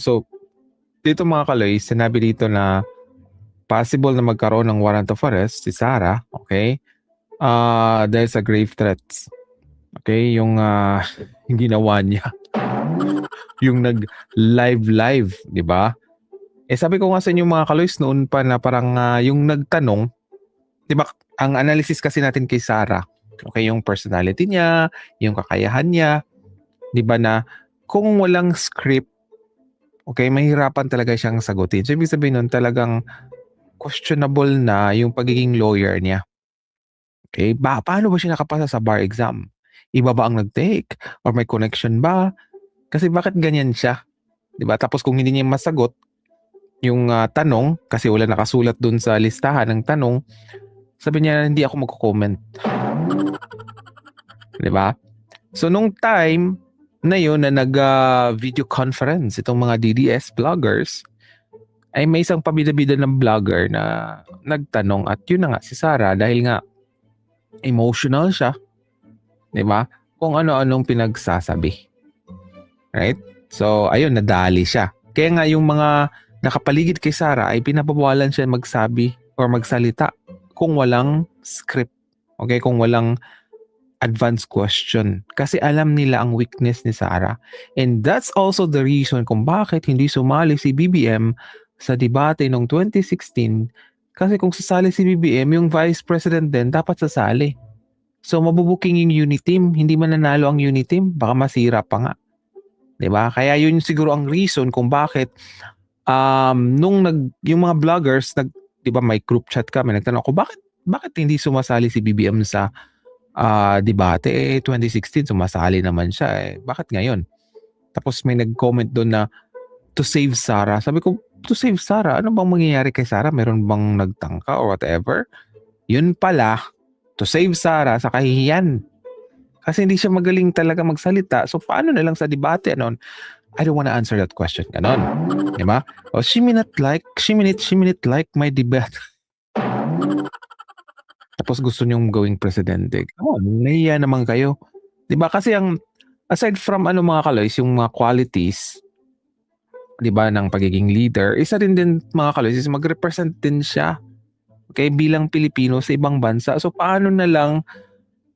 So, dito mga kaloy, sinabi dito na possible na magkaroon ng warrant of arrest si Sarah, okay? Dahil sa grave threats. Okay, yung yung ginawa niya, yung nag-live, 'di ba? Sabi ko nga sa inyo mga kaloys noon pa na parang yung nagtanong, 'di ba? Ang analysis kasi natin kay Sarah, okay, yung personality niya, yung kakayahan niya, 'di ba na kung walang script, okay, mahirapan talaga siyang sagutin. So, ibig sabihin nun talagang questionable na yung pagiging lawyer niya. Okay, paano ba siya nakapasa sa bar exam? Iba ba ang nag-take? Or may connection ba? Kasi bakit ganyan siya? 'Di ba? Tapos kung hindi niya masagot yung tanong, kasi wala nakasulat dun sa listahan ng tanong, sabi niya, hindi ako magko-comment. 'Di ba? So nung time na yun na nag-video conference itong mga DDS vloggers, ay may isang pabida-bida ng vlogger na nagtanong at yun na nga si Sarah dahil nga emotional siya, 'di ba? Kung ano-anong pinagsasabi. Right? So ayun, nadali siya. Kaya nga yung mga nakapaligid kay Sarah ay pinabawalan siya magsabi or magsalita kung walang script. Okay, kung walang advanced question. Kasi alam nila ang weakness ni Sarah. And that's also the reason kung bakit hindi sumali si BBM sa debate noong 2016. Kasi kung sasali si BBM, yung vice president din dapat sasali. So mabubuking yung unit team, hindi mananalo ang unit team, baka masira pa nga. 'Di ba? Kaya yun siguro ang reason kung bakit nung yung mga vloggers 'di ba may group chat kami, nagtanong ako bakit hindi sumasali si BBM sa debate, 2016 sumasali naman siya, bakit ngayon? Tapos may nag-comment doon na to save Sarah. Sabi ko, to save Sarah? Ano bang mangyayari kay Sarah? Meron bang nagtangka or whatever? Yun pala, to save Sarah sa kahihiyan. Kasi hindi siya magaling talaga magsalita. So paano na lang sa debate? Ano? I don't wanna answer that question. Ganon. Diba? Oh, she may not like my debate. Tapos gusto niyong gawing presidente. Nahiya naman kayo. 'Di ba? Kasi ang aside from mga kaloys, yung mga qualities, 'di ba, ng pagiging leader, isa rin din mga kaloys is mag-represent din siya. Okay, bilang Pilipino sa ibang bansa. So paano na lang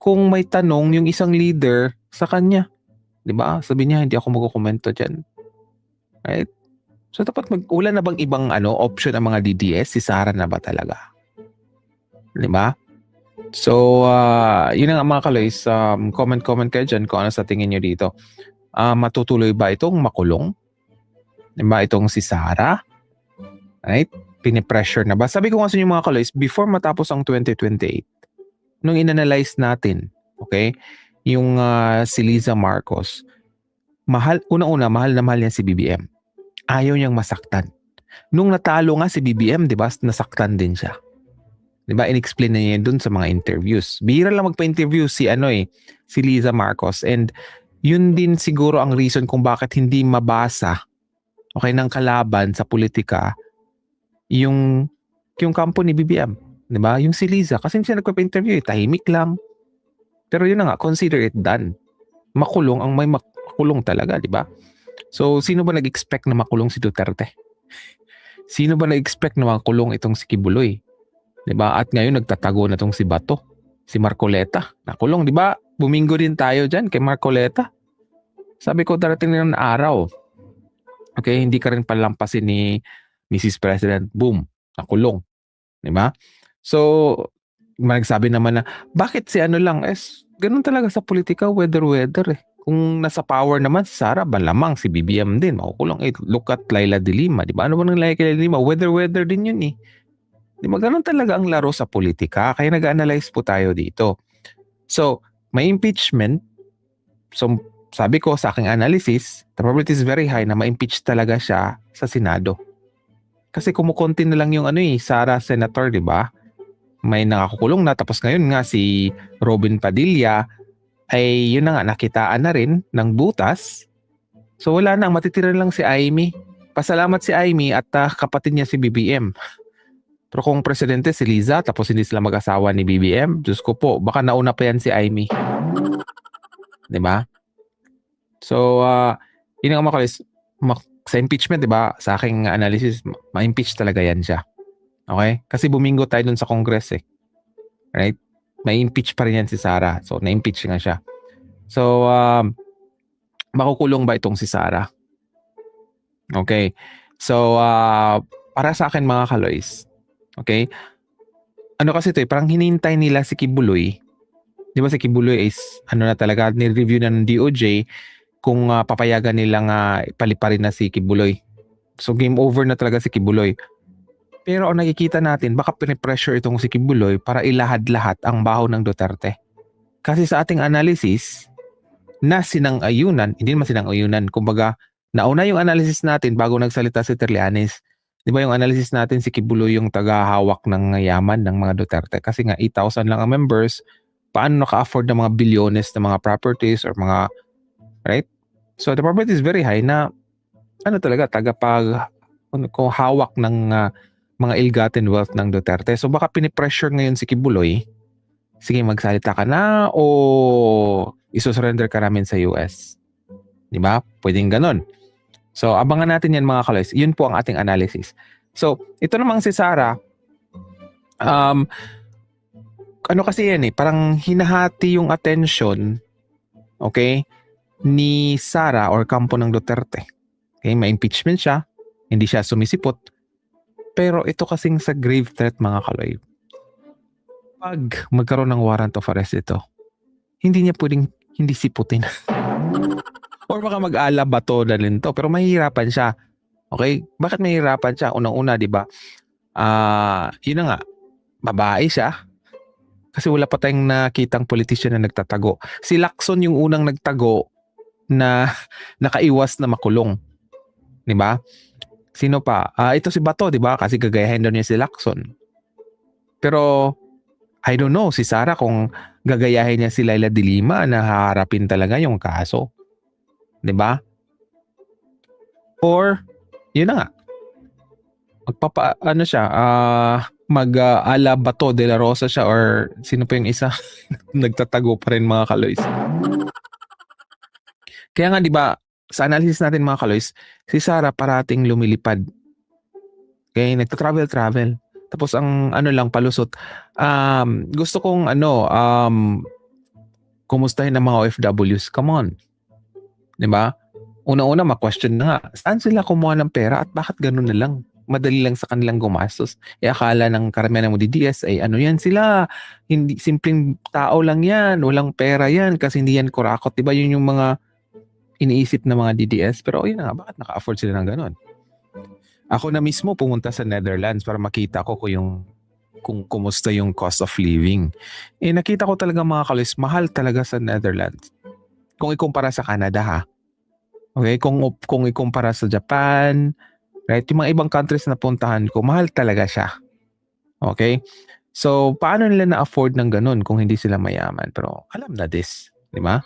kung may tanong yung isang leader sa kanya? 'Di ba? Sabi niya, hindi ako magkokomento diyan. Right? So dapat wala na bang ibang option ang mga DDS? Si Sarah na ba talaga? 'Di ba? So, yun na nga mga kaloys, comment kayo dyan kung ano sa tingin nyo dito. Matutuloy ba itong makulong? Diba itong si Sarah? Right? Pinipressure na ba? Sabi ko nga sa inyo mga kaloys, before matapos ang 2028, nung inanalyze natin, okay, yung si Liza Marcos, unang-una, mahal na mahal yan si BBM. Ayaw niyang masaktan. Nung natalo nga si BBM, di ba, nasaktan din siya. Diba, in-explain na niya dun sa mga interviews. Bihira lang magpa-interview si Liza Marcos, and yun din siguro ang reason kung bakit hindi mabasa ng kalaban sa politika yung kampo ni BBM, 'di ba? Yung si Liza kasi hindi siya nagpa-interview, tahimik lang. Pero yun na nga, consider it done. Makulong ang may makulong talaga, 'di ba? So sino ba nag-expect na makulong si Duterte? Sino ba nag-expect na makulong itong si Kibuloy? 'Di ba? At ngayon nagtatago na tong si Bato, si Marcoleta, nakulong, 'di ba? Buminggo din tayo diyan kay Marcoleta. Sabi ko darating na ng araw. Okay, hindi ka rin palampasin ni Mrs. President. Boom, nakulong, 'di ba? So, nagsabi naman na bakit si lang, ganun talaga sa politika, weather eh. Kung nasa power naman si Sara, malamang si BBM din makukulong. Look at Laila de Lima, 'di ba? Ano ba nang Laila de Lima? Weather din yun eh. Di ba ganun talaga ang laro sa politika? Kaya nag-analyze po tayo dito. So, may impeachment. So, sabi ko sa aking analysis, the probability is very high na ma-impeach talaga siya sa Senado. Kasi kumukonti na lang yung Sara Senator, di ba? May nakakukulong na, tapos ngayon nga si Robin Padilla ay yun na nga, nakitaan na rin ng butas. So wala na, matitira lang si Amy. Pasalamat si Amy at kapatid niya si BBM. Pero kung presidente si Liza, tapos hindi sila mag-asawa ni BBM, Diyos ko po, baka nauna pa yan si Amy. Diba? So, yun ang makalis, sa impeachment, 'di ba, sa aking analysis, ma-impeach talaga yan siya. Okay? Kasi bumingo tayo dun sa Congress, eh. Right? Mai-impeach pa rin yan si Sara. So, na-impeach nga siya. So, makukulong ba itong si Sara? Okay. So, para sa akin mga kaloys, okay, ano kasi ito eh, parang hinihintay nila si Kibuloy. Di ba si Kibuloy is, ano na talaga, ni-review na ng DOJ kung papayagan nilang paliparin na si Kibuloy. So, game over na talaga si Kibuloy. Pero ang nakikita natin, baka pinipressure itong si Kibuloy para ilahad-lahat ang baho ng Duterte. Kasi sa ating analysis, na sinang-ayunan, hindi naman sinang-ayunan, kumbaga, nauna yung analysis natin bago nagsalita si Trillanes. Di ba yung analysis natin, si Kibuloy yung tagahawak ng yaman ng mga Duterte. Kasi nga 8,000 lang ang members, paano naka-afford ng mga bilyones na mga properties or mga, right? So the property is very high na, ano talaga, kung hawak ng mga ill-gotten wealth ng Duterte. So baka pinipressure ngayon si Kibuloy, sige magsalita ka na o isusurrender ka namin sa US. Di ba? Pwedeng ganun. So abangan natin yan mga kaloys. Yun po ang ating analysis. So ito namang si Sara, ano kasi yan eh, parang hinahati yung attention, okay, ni Sara or kampo ng Duterte. Okay, may impeachment siya, hindi siya sumisipot. Pero ito kasing sa grave threat mga kaloy, pag magkaroon ng warrant of arrest ito, hindi niya pwedeng hindi siputin. Or baka mag-ala bato na rin to, pero mahihirapan siya. Okay? Bakit mahihirapan siya? Unang-una, di ba? Yun na nga, babae siya. Kasi wala pa tayong nakitang politician na nagtatago. Si Lacson yung unang nagtago na nakaiwas na makulong. Di ba? Sino pa? Ito si Bato, di ba? Kasi gagayahin daw niya si Lacson. Pero, I don't know, si Sara kung gagayahin niya si Laila de Lima na haharapin talaga yung kaso. Di ba? Or, yun na nga. Mag-ala Bato de la Rosa siya or sino pa yung isa nagtatago pa rin mga kaloys. Kaya nga 'di ba sa analysis natin mga kaloys, si Sara parating lumilipad. Okay, nagta-travel. Tapos ang ano lang palusot. Gusto kong kumustahin ang mga OFWs. Come on. 'Di ba? Una-una ma-question na nga, saan sila kumuha ng pera at bakit ganun na lang? Madali lang sa kanilang gumastos. Akala ng karamihan ng DDS ay ano yan sila, hindi simpleng tao lang yan, walang pera yan kasi hindi yan kurakot. Diba yun yung mga iniisip ng mga DDS? Pero yun nga, bakit naka-afford sila ng ganon? Ako na mismo pumunta sa Netherlands para makita ko kung kumusta yung cost of living. Nakita ko talaga mga kalis, mahal talaga sa Netherlands. Kung ikumpara sa Canada ha. Okay, kung ikumpara sa Japan, right? Yung mga ibang countries na puntahan ko, mahal talaga siya. Okay? So, paano nila na-afford ng ganun kung hindi sila mayaman? Pero alam na this, di ba?